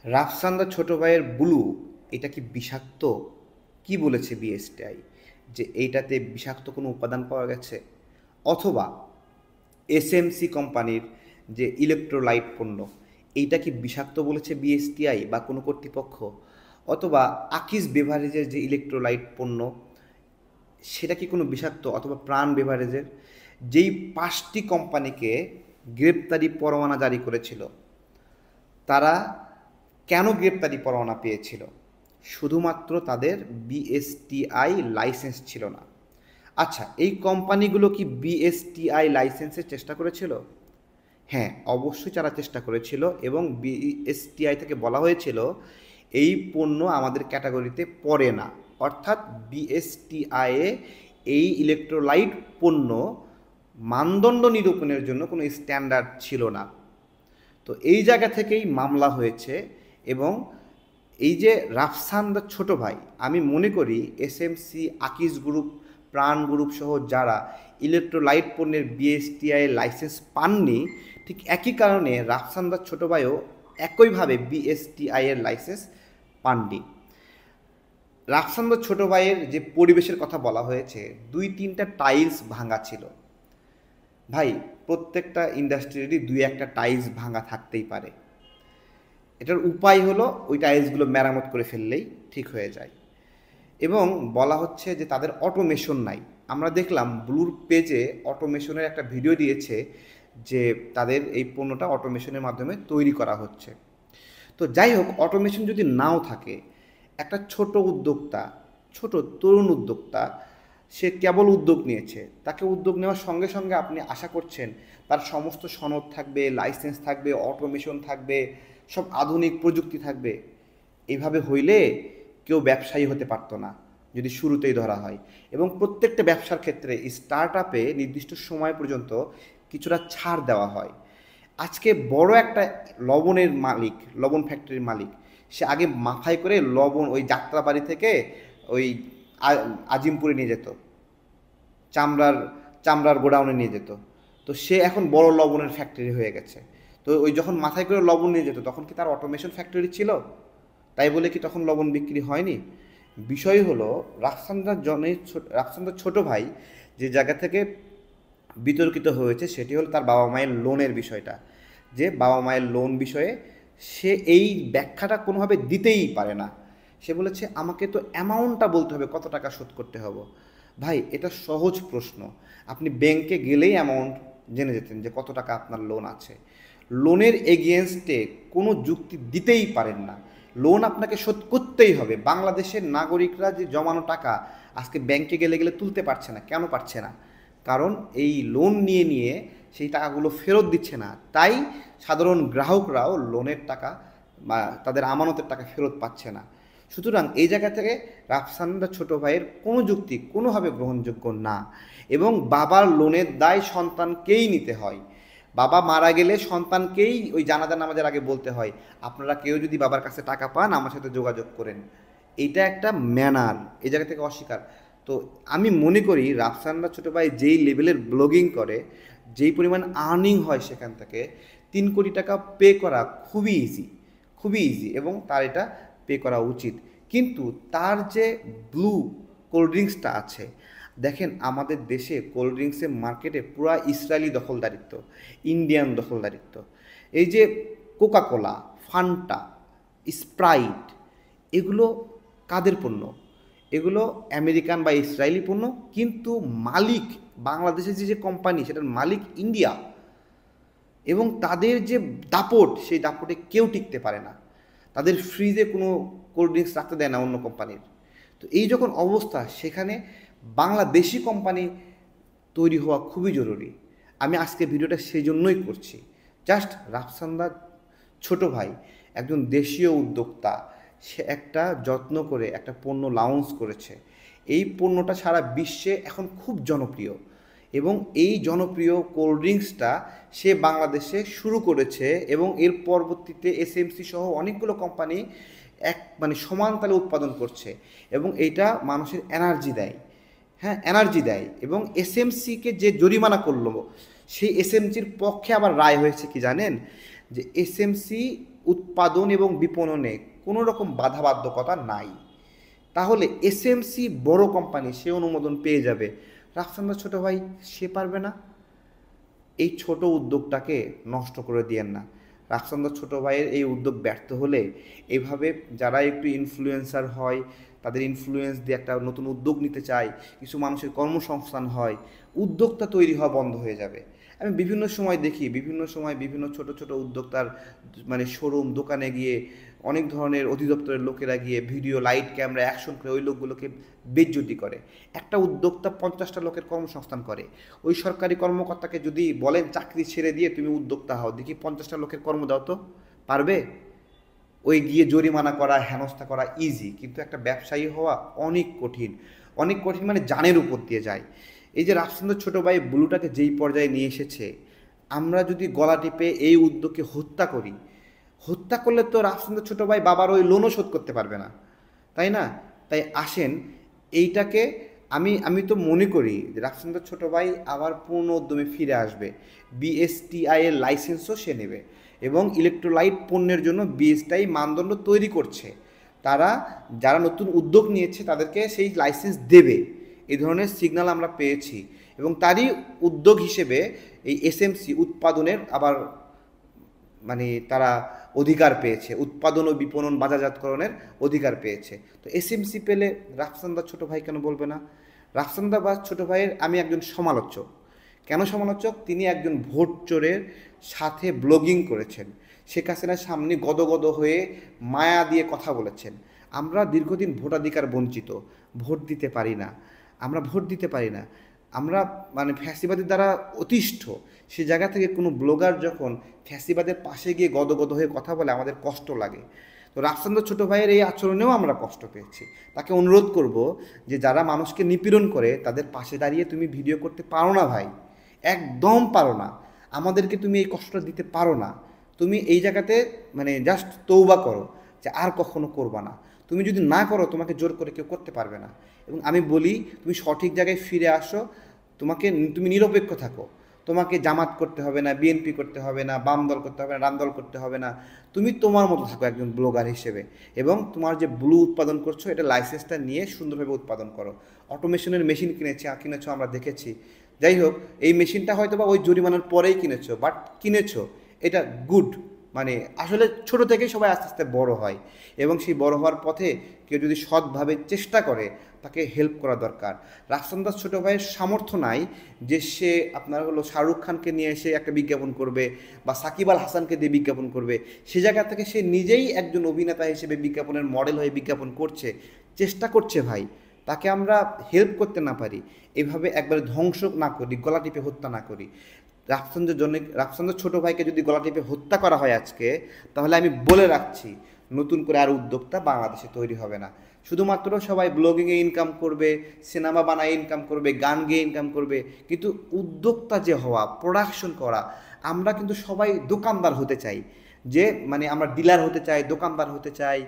রাফসানদার ছোট ভাইয়ের ব্লু এটা কি বিষাক্ত? কি বলেছে বিএসটিআই যে এইটাতে বিষাক্ত কোনো উপাদান পাওয়া গেছে? অথবা এসএমসি কোম্পানির যে ইলেকট্রোলাইট পণ্য এইটা কি বিষাক্ত বলেছে বিএসটিআই বা কোনো কর্তৃপক্ষ? অথবা আকিস বেভারেজের যে ইলেকট্রোলাইট পণ্য সেটা কি কোনো বিষাক্ত? অথবা প্রাণ বেভারেজের যেই 5টি কোম্পানিকে গ্রেপ্তারি পরোয়ানা জারি করেছিল, তারা কেন গ্রেপ্তারি পরোয়ানা পেয়েছিল? শুধুমাত্র তাদের বিএসটিআই লাইসেন্স ছিল না। আচ্ছা, এই কোম্পানিগুলো কি বিএসটিআই লাইসেন্সের চেষ্টা করেছিল? হ্যাঁ, অবশ্যই তারা চেষ্টা করেছিল এবং বিএসটিআই থেকে বলা হয়েছিল এই পণ্য আমাদের ক্যাটাগরিতে পড়ে না। অর্থাৎ বিএসটিআইয়ে এই ইলেকট্রোলাইট পণ্য মানদণ্ড নিরূপণের জন্য কোনো স্ট্যান্ডার্ড ছিল না। তো এই জায়গা থেকেই মামলা হয়েছে। এবং এই যে রাফসানদার ছোট ভাই, আমি মনে করি এসএমসি, আকিজ গ্রুপ, প্রাণ গ্রুপ সহ যারা ইলেকট্রোলাইট পণ্যের বিএসটিআই লাইসেন্স পাননি, ঠিক একই কারণে রাফসানদার ছোট ভাইও একইভাবে বিএসটিআই এর লাইসেন্স পাননি। রাফসানদার ছোট ভাইয়ের যে পরিবেশের কথা বলা হয়েছে, 2-3টা টাইলস ভাঙা ছিল। ভাই, প্রত্যেকটা ইন্ডাস্ট্রিরই 2-1টা টাইলস ভাঙা থাকতেই পারে। এটার উপায় হলো ওই টাইলসগুলো মেরামত করে ফেললেই ঠিক হয়ে যায়। এবং বলা হচ্ছে যে তাদের অটোমেশন নাই। আমরা দেখলাম ব্লুর পেজে অটোমেশনের একটা ভিডিও দিয়েছে যে তাদের এই পণ্যটা অটোমেশনের মাধ্যমে তৈরি করা হচ্ছে। তো যাই হোক, অটোমেশন যদি নাও থাকে, একটা ছোট উদ্যোক্তা, ছোট তরুণ উদ্যোক্তা, সে কেবল উদ্যোগ নিয়েছে, তাকে উদ্যোগ নেওয়ার সঙ্গে সঙ্গে আপনি আশা করছেন তার সমস্ত সনদ থাকবে, লাইসেন্স থাকবে, অটোমেশন থাকবে, সব আধুনিক প্রযুক্তি থাকবে। এইভাবে হইলে কেউ ব্যবসায়ী হতে পারতো না যদি শুরুতেই ধরা হয়। এবং প্রত্যেকটা ব্যবসার ক্ষেত্রে স্টার্ট আপে নির্দিষ্ট সময় পর্যন্ত কিছুটা ছাড় দেওয়া হয়। আজকে বড় একটা লবণের মালিক, লবণ ফ্যাক্টরির মালিক, সে আগে মাথায় করে লবণ ওই যাত্রাবাড়ি থেকে ওই আজিমপুরে নিয়ে যেত, চামড়ার চামড়ার গোডাউনে নিয়ে যেত। তো সে এখন বড় লবণের ফ্যাক্টরি হয়ে গেছে। তো ওই যখন মাথায় করে লবণ নিয়ে যেত তখন কি তার অটোমেশন ফ্যাক্টরি ছিল? তাই বলে কি তখন লবণ বিক্রি হয়নি? বিষয় হলো রাফসানদার ছোট ভাই যে জায়গা থেকে বিতর্কিত হয়েছে সেটি হলো তার বাবা মায়ের লোনের বিষয়টা। যে বাবা মায়ের লোন বিষয়ে সে এই ব্যাখ্যাটা কোনোভাবে দিতেই পারে না। সে বলেছে আমাকে তো অ্যামাউন্টটা বলতে হবে, কত টাকা শোধ করতে হবে। ভাই, এটা সহজ প্রশ্ন। আপনি ব্যাংকে গেলেই অ্যামাউন্ট জেনে যেতেন যে কত টাকা আপনার লোন আছে। লোনের এগেনস্টে কোনো যুক্তি দিতেই পারেন না। লোন আপনাকে শোধ করতেই হবে। বাংলাদেশের নাগরিকরা যে জমানো টাকা আজকে ব্যাংকে গেলে গেলে তুলতে পারছে না। কেন পারছে না? কারণ এই লোন নিয়ে নিয়ে সেই টাকাগুলো ফেরত দিচ্ছে না। তাই সাধারণ গ্রাহকরাও লোনের টাকা বা তাদের আমানতের টাকা ফেরত পাচ্ছে না। সুতরাং এই জায়গা থেকে রাফসানদার ছোট ভাইয়ের কোনো যুক্তি কোনোভাবে গ্রহণযোগ্য না। এবং বাবার লোনের দায় সন্তানকেই নিতে হয়। বাবা মারা গেলে সন্তানকেই ওই জানাজা নামাজের আগে বলতে হয়, আপনারা কেউ যদি বাবার কাছে টাকা পান আমার সাথে যোগাযোগ করেন। এটা একটা ম্যানার, এই জায়গা থেকে অস্বীকার। তো আমি মনে করি রাফসানরা ছোটো ভাই যেই লেভেলের ব্লগিং করে, যেই পরিমাণ আর্নিং হয় সেখান থেকে 3 কোটি টাকা পে করা খুবই ইজি, খুবই ইজি, এবং তার এটা পে করা উচিত। কিন্তু তার যে ব্লু কোল্ড ড্রিঙ্কসটা আছে, দেখেন আমাদের দেশে কোল্ড ড্রিঙ্কসের মার্কেটে পুরা ইসরায়েলি দখলদারিত্ব, ইন্ডিয়ান দখলদারিত্ব। এই যে কোকাকোলা, ফান্টা, স্প্রাইট, এগুলো কাদের পণ্য? এগুলো আমেরিকান বা ইসরায়েলি পণ্য, কিন্তু মালিক বাংলাদেশের যে যে কোম্পানি সেটার মালিক ইন্ডিয়া। এবং তাদের যে দাপট, সেই দাপটে কেউ টিকতে পারে না। তাদের ফ্রিজে কোনো কোল্ড ড্রিঙ্কস রাখতে দেয় না অন্য কোম্পানির। তো এই যখন অবস্থা, সেখানে বাংলাদেশি কোম্পানি তৈরি হওয়া খুবই জরুরি। আমি আজকে ভিডিওটা সেই জন্যই করছি। জাস্ট রাফসানদার ছোট ভাই একজন দেশীয় উদ্যোক্তা, সে একটা যত্ন করে একটা পণ্য লঞ্চ করেছে। এই পণ্যটা সারা বিশ্বে এখন খুব জনপ্রিয়। এবং এই জনপ্রিয় কোল্ড ড্রিঙ্কসটা সে বাংলাদেশে শুরু করেছে এবং এর পরবর্তীতে এসএমসি সহ অনেকগুলো কোম্পানি মানে সমান তালে উৎপাদন করছে। এবং এইটা মানুষের এনার্জি দেয়। হ্যাঁ, এনার্জি দেয়। এবং এসএমসিকে যে জরিমানা করলো, সেই এসএমসির পক্ষে আবার রায় হয়েছে কি জানেন? যে এসএমসি উৎপাদন এবং বিপণনে কোনো রকম বাধাবাধ্যকতা নাই, তাহলে এসএমসি বড় কোম্পানি সে অনুমোদন পেয়ে যাবে, রাফসানদার ছোট ভাই সে পারবে না? এই ছোট উদ্যোগটাকে নষ্ট করে দিয়েন না। রাফসানদার ছোট ভাইয়ের এই উদ্যোগ ব্যর্থ হলে এইভাবে যারা একটু ইনফ্লুয়েন্সার হয়, তাদের ইনফ্লুয়েন্স দিয়ে একটা নতুন উদ্যোগ নিতে চায়, কিছু মানুষের কর্মসংস্থান হয়, উদ্যোক্তা তৈরি হওয়া বন্ধ হয়ে যাবে। আমি বিভিন্ন সময় দেখি, বিভিন্ন সময় বিভিন্ন ছোট ছোট উদ্যোক্তার মানে শোরুম দোকানে গিয়ে অনেক ধরনের অধিদপ্তরের লোকেরা গিয়ে ভিডিও লাইট ক্যামেরা অ্যাকশন করে ওই লোকগুলোকে বেইজ্জতি করে। একটা উদ্যোক্তা 50টা লোকের কর্মসংস্থান করে, ওই সরকারি কর্মকর্তাকে যদি বলেন চাকরি ছেড়ে দিয়ে তুমি উদ্যোক্তা হও, দেখি 50টা লোকের কর্ম দাও তো, পারবে? ওই গিয়ে জরিমানা করা হেনস্থা করা ইজি, কিন্তু একটা ব্যবসায়ী হওয়া অনেক কঠিন। অনেক কঠিন মানে জানের উপর দিয়ে যায়। এই যে রাফসানদার ছোটো ভাই ব্লুটাকে যেই পর্যায়ে নিয়ে এসেছে, আমরা যদি গলা টিপে এই উদ্যোগকে হত্যা করি, হত্যা করলে তো রাফসানদার ছোটো ভাই বাবার ওই লোনও শোধ করতে পারবে না, তাই না? তাই আসেন এইটাকে, আমি তো মনে করি যে রাফসানদার ছোটো ভাই আবার পূর্ণ উদ্যমে ফিরে আসবে, বিএসটিআই এর লাইসেন্সও সে নেবে এবং ইলেকট্রোলাইট পণ্যের জন্য বিএসটিআই মানদণ্ড তৈরি করছে, তারা যারা নতুন উদ্যোগ নিয়েছে তাদেরকে সেই লাইসেন্স দেবে, এই ধরনের সিগন্যাল আমরা পেয়েছি। এবং তারই উদ্যোগ হিসেবে এই এসএমসি উৎপাদনের আবার মানে তারা অধিকার পেয়েছে, উৎপাদন ও বিপণন বাজারজাতকরণের অধিকার পেয়েছে। তো এসএমসি পেলে রাফসানদার ছোটো ভাই কেন বলবে না? রাফসানদা বা ছোটো ভাইয়ের আমি একজন সমালোচক। কেন সমালোচক? তিনি একজন ভোট চোরের সাথে ব্লগিং করেছেন, শেখ হাসিনার সামনে গদগদ হয়ে মায়া দিয়ে কথা বলেছেন। আমরা দীর্ঘদিন ভোটাধিকার বঞ্চিত, ভোট দিতে পারি না, আমরা ভোট দিতে পারি না, আমরা মানে ফ্যাসিবাদের দ্বারা অতিষ্ঠ। সে জায়গা থেকে কোনো ব্লগার যখন ফ্যাসিবাদের পাশে গিয়ে গদগদ হয়ে কথা বলে আমাদের কষ্ট লাগে। তো রাফসানদার ছোটো ভাইয়ের এই আচরণেও আমরা কষ্ট পেয়েছি। তাকে অনুরোধ করব যে যারা মানুষকে নিপীড়ন করে তাদের পাশে দাঁড়িয়ে তুমি ভিডিও করতে পারো না ভাই, একদম পারো না, আমাদেরকে তুমি এই কষ্টটা দিতে পারো না। তুমি এই জায়গাতে মানে জাস্ট তৌবা করো যে আর কখনো করবা না। তুমি যদি না করো তোমাকে জোর করে কেউ করতে পারবে না। এবং আমি বলি তুমি সঠিক জায়গায় ফিরে আসো, তুমি নিরপেক্ষ থাকো, তোমাকে জামাত করতে হবে না, বিএনপি করতে হবে না, বাম দল করতে হবে না, ডান দল করতে হবে না, তুমি তোমার মতো থাকো একজন ব্লগার হিসেবে। এবং তোমার যে ব্লু উৎপাদন করছো এটা লাইসেন্সটা নিয়ে সুন্দরভাবে উৎপাদন করো। অটোমেশনের মেশিন কিনেছো আমরা দেখেছি। যাই হোক, এই মেশিনটা হয়তো বা ওই জরিমানার পরেই কিনেছো, বাট কিনেছো, এটা গুড। মানে আসলে ছোট থেকেই সবাই আস্তে আস্তে বড় হয়, এবং সেই বড় হওয়ার পথে কেউ যদি সৎভাবে চেষ্টা করে তাকে হেল্প করা দরকার। রাফসানদার ছোটো ভাইয়ের সামর্থ্য নাই যে সে আপনার হলো শাহরুখ খানকে নিয়ে এসে একটা বিজ্ঞাপন করবে বা সাকিব আল হাসানকে দিয়ে বিজ্ঞাপন করবে, সে জায়গা থেকে সে নিজেই একজন অভিনেতা হিসেবে বিজ্ঞাপনের মডেল হয়ে বিজ্ঞাপন করছে, চেষ্টা করছে ভাই। তাকে আমরা হেল্প করতে না পারি, এভাবে একবারে ধ্বংস না করি, গলা টিপে হত্যা না করি। রাফসানদার ছোটো ভাইকে যদি গলা টিপে হত্যা করা হয় আজকে, তাহলে আমি বলে রাখছি নতুন করে আর উদ্যোক্তা বাংলাদেশে তৈরি হবে না। শুধুমাত্র সবাই ব্লগিংয়ে ইনকাম করবে, সিনেমা বানায় ইনকাম করবে, গান গেয়ে ইনকাম করবে, কিন্তু উদ্যোক্তা যে হওয়া, প্রোডাকশন করা, আমরা কিন্তু সবাই দোকানদার হতে চাই, যে মানে আমরা ডিলার হতে চাই, দোকানদার হতে চাই,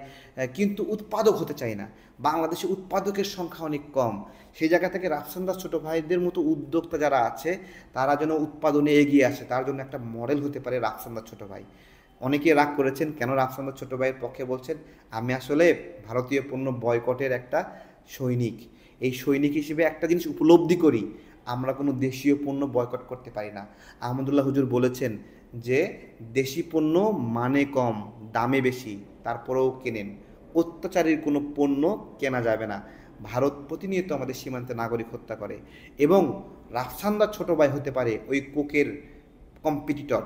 কিন্তু উৎপাদক হতে চাই না। বাংলাদেশে উৎপাদকের সংখ্যা অনেক কম। সেই জায়গা থেকে রাফসানদার ছোটো ভাইদের মতো উদ্যোক্তা যারা আছে তারা যেন উৎপাদনে এগিয়ে আসে, তার জন্য একটা মডেল হতে পারে রাফসানদার ছোটো ভাই। অনেকে রাগ করেছেন কেন রাফসানদার ছোটো ভাইয়ের পক্ষে বলছেন, আমি আসলে ভারতীয় পণ্য বয়কটের একটা সৈনিক। এই সৈনিক হিসেবে একটা জিনিস উপলব্ধি করি, আমরা কোনো দেশীয় পণ্য বয়কট করতে পারি না। আহমদুল্লাহ হুজুর বলেছেন যে দেশি পণ্য মানে কম, দামে বেশি, তারপরেও কেনেন, অত্যাচারীর কোনো পণ্য কেনা যাবে না। ভারত প্রতিনিয়ত আমাদের সীমান্তে নাগরিক হত্যা করে, এবং রাফসানদার ছোটো ভাই হতে পারে ওই কোকের কম্পিটিটর,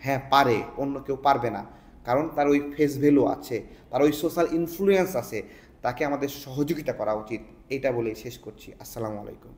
হ্যাঁ পারে, অন্য কেউ পারবে না, কারণ তার ওই ফেস ভ্যালু আছে, তার ওই সোশ্যাল ইনফ্লুয়েন্স আছে, তাকে আমাদের সহযোগিতা করা উচিত। এটা বলেই শেষ করছি। আসসালামু আলাইকুম।